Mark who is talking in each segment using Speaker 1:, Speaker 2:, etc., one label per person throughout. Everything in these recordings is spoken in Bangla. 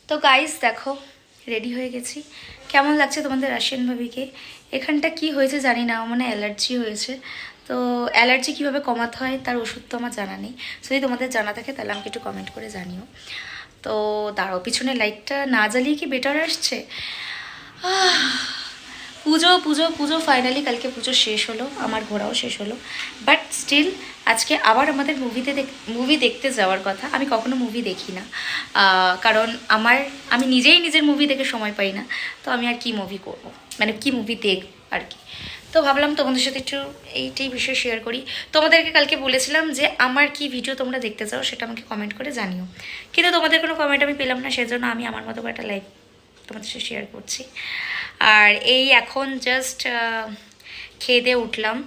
Speaker 1: তো গাইস দেখো রেডি হয়ে গেছি। কেমন লাগছে তোমাদের রাশিয়ান ভাবিকে? এখানটা কি হয়েছে জানি না, মানে অ্যালার্জি হয়েছে। তো অ্যালার্জি কীভাবে কমাতে হয় তার ওষুধ তো আমার জানা নেই। যদি তোমাদের জানা থাকে তাহলে আমাকে একটু কমেন্ট করে জানিও। তো দাঁড়াও, পিছনে লাইটটা না জ্বালিয়ে কি বেটার আসছে? পুজো পুজো পুজো ফাইনালি কালকে পুজো শেষ হলো, আমার ঘোরাও শেষ হলো। বাট স্টিল আজকে আবার আমাদের মুভি দেখতে যাওয়ার কথা। আমি কখনো মুভি দেখি না, কারণ আমি নিজেই নিজের মুভি দেখে সময় পাই না। তো আমি আর কি মুভি করব, মানে কি মুভি দেখ আর কি। তো ভাবলাম তোমাদের সাথে একটু এইটাই বিষয় শেয়ার করি। তোমাদেরকে কালকে বলেছিলাম যে আমার কি ভিডিও তোমরা দেখতে চাও সেটা আমাকে কমেন্ট করে জানিও, কিন্তু তোমাদের কোনো কমেন্ট আমি পেলাম না। সেজন্য আমি আমার মতো করে একটা লাইভ তোমাদের সাথে শেয়ার করছি। আর এই এখন জাস্ট খেয়ে দিয়ে উঠলাম,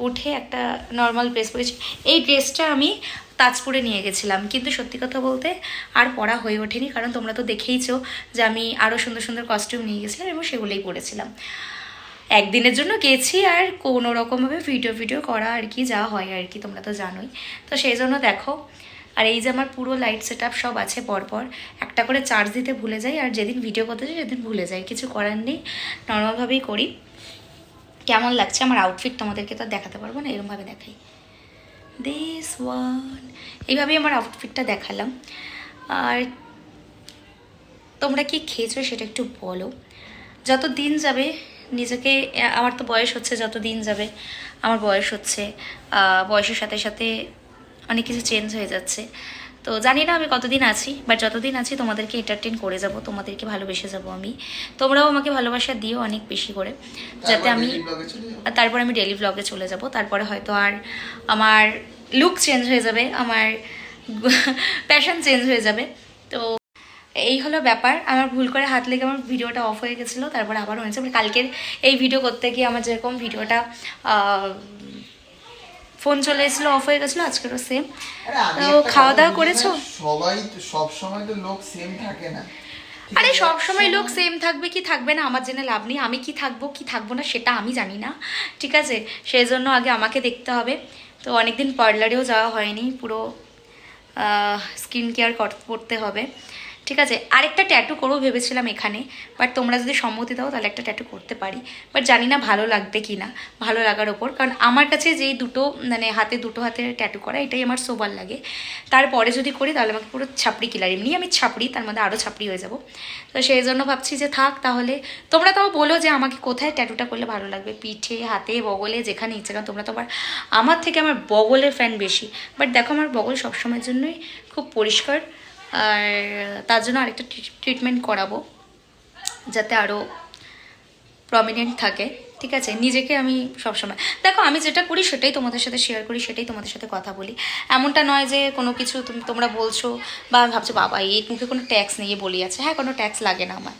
Speaker 1: উঠে একটা নর্মাল ড্রেস পরেছি। এই ড্রেসটা আমি তাজপুরে নিয়ে গেছিলাম, কিন্তু সত্যি কথা বলতে আর পরা হয়ে ওঠেনি, কারণ তোমরা তো দেখেইছো যে আমি আরও সুন্দর সুন্দর কস্টিউম নিয়ে গেছিলাম এবং সেগুলোই পরেছিলাম। একদিনের জন্য গেছি আর কোনো রকমভাবে ভিডিও করা আর কি, যা হয় আর কি, তোমরা তো জানোই। তো সেই জন্য দেখো, আর এই যে আমার পুরো লাইট সেট আপ সব আছে, পরপর একটা করে চার্জ দিতে ভুলে যাই, আর যেদিন ভিডিও করতে যাই সেদিন ভুলে যাই, কিছু করার নেই, নর্মালভাবেই করি। কেমন লাগছে আমার আউটফিট তোমাদেরকে তো দেখাতে পারবো না, এরকমভাবে দেখাই, দিস ওয়ান, এইভাবেই আমার আউটফিটটা দেখালাম। আর তোমরা কি খেয়েছো সেটা একটু বলো। যত দিন যাবে নিজেকে, আমার তো বয়স হচ্ছে, যত দিন যাবে আমার বয়স হচ্ছে, বয়সের সাথে সাথে অনেক কিছু চেঞ্জ হয়ে যাচ্ছে। তো জানি না আমি কতদিন আছি, বাট যতদিন আছি তোমাদেরকে এন্টারটেন করে যাব, তোমাদেরকে ভালোবেসে যাব আমি। তোমরাও আমাকে ভালোবাসা দিও অনেক বেশি করে, যাতে আমি তারপর আমি ডেলি ব্লগে চলে যাব। তারপরে হয়তো আর আমার লুক চেঞ্জ হয়ে যাবে, আমার প্যাশন চেঞ্জ হয়ে যাবে। তো এই হলো ব্যাপার। আমার ভুল করে হাত লেগে আমার ভিডিওটা অফ হয়ে গেছিলো, তারপর আবার হয়েছে। কালকের এই ভিডিও করতে গিয়ে আমার যেরকম ভিডিওটা ফোন চলে এসেছিলো, অফ হয়ে গেছিলো, আজকেরও সেম। তো খাওয়া দাওয়া করেছো?
Speaker 2: সবাই তো সব সময় তো লোক সেম থাকে না।
Speaker 1: আরে সব সময় লোক সেম থাকবে কি থাকবে না আমার জেনে লাভ নেই। আমি কি থাকবো কি থাকবো না সেটা আমি জানি না, ঠিক আছে? সেই জন্য আগে আমাকে দেখতে হবে। তো অনেকদিন পার্লারেও যাওয়া হয়নি, পুরো স্কিন কেয়ার করতে হবে, ঠিক আছে? আরেকটা ট্যাটু করবো ভেবেছিলাম এখানে, বাট তোমরা যদি সম্মতি দাও তাহলে একটা ট্যাটু করতে পারি, বাট জানি না ভালো লাগবে কি না, ভালো লাগার ওপর। কারণ আমার কাছে যেই দুটো, মানে দুটো হাতে ট্যাটু করা, এটাই আমার সোবার লাগে। তারপরে যদি করি তাহলে আমাকে পুরো ছাপড়ি কিলার, এমনি আমি ছাপড়ি, তার মধ্যে আরও ছাপড়ি হয়ে যাব। তো সেই জন্য ভাবছি যে থাক তাহলে। তোমরা তাও বলো যে আমাকে কোথায় ট্যাটুটা করলে ভালো লাগবে, পিঠে, হাতে, বগলে, যেখানে ইচ্ছে। কারণ তোমরা তো আমার থেকে আমার বগলের ফ্যান বেশি। বাট দেখো আমার বগল সবসময়ের জন্যই খুব পরিষ্কার, আর তার জন্য আরেকটা ট্রিটমেন্ট করাবো যাতে আরও প্রমিনেন্ট থাকে, ঠিক আছে? নিজেকে আমি সবসময়, দেখো আমি যেটা করি সেটাই তোমাদের সাথে শেয়ার করি, সেটাই তোমাদের সাথে কথা বলি। এমনটা নয় যে কোনো কিছু তোমরা বলছো বা ভাবছো বাবা এই মুখে কোনো ট্যাক্স নেই, বলি আছে। হ্যাঁ, কোনো ট্যাক্স লাগে না আমার,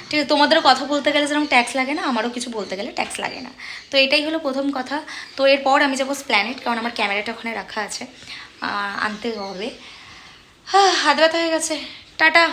Speaker 1: ঠিক আছে? তোমাদেরও কথা বলতে গেলে যেরকম ট্যাক্স লাগে না, আমারও কিছু বলতে গেলে ট্যাক্স লাগে না। তো এটাই হলো প্রথম কথা। তো এরপর আমি যাবো প্ল্যানেট, কারণ আমার ক্যামেরাটা ওখানে রাখা আছে, আনতে হবে। হাত ব্যথা হয়ে গেছে। টাটা।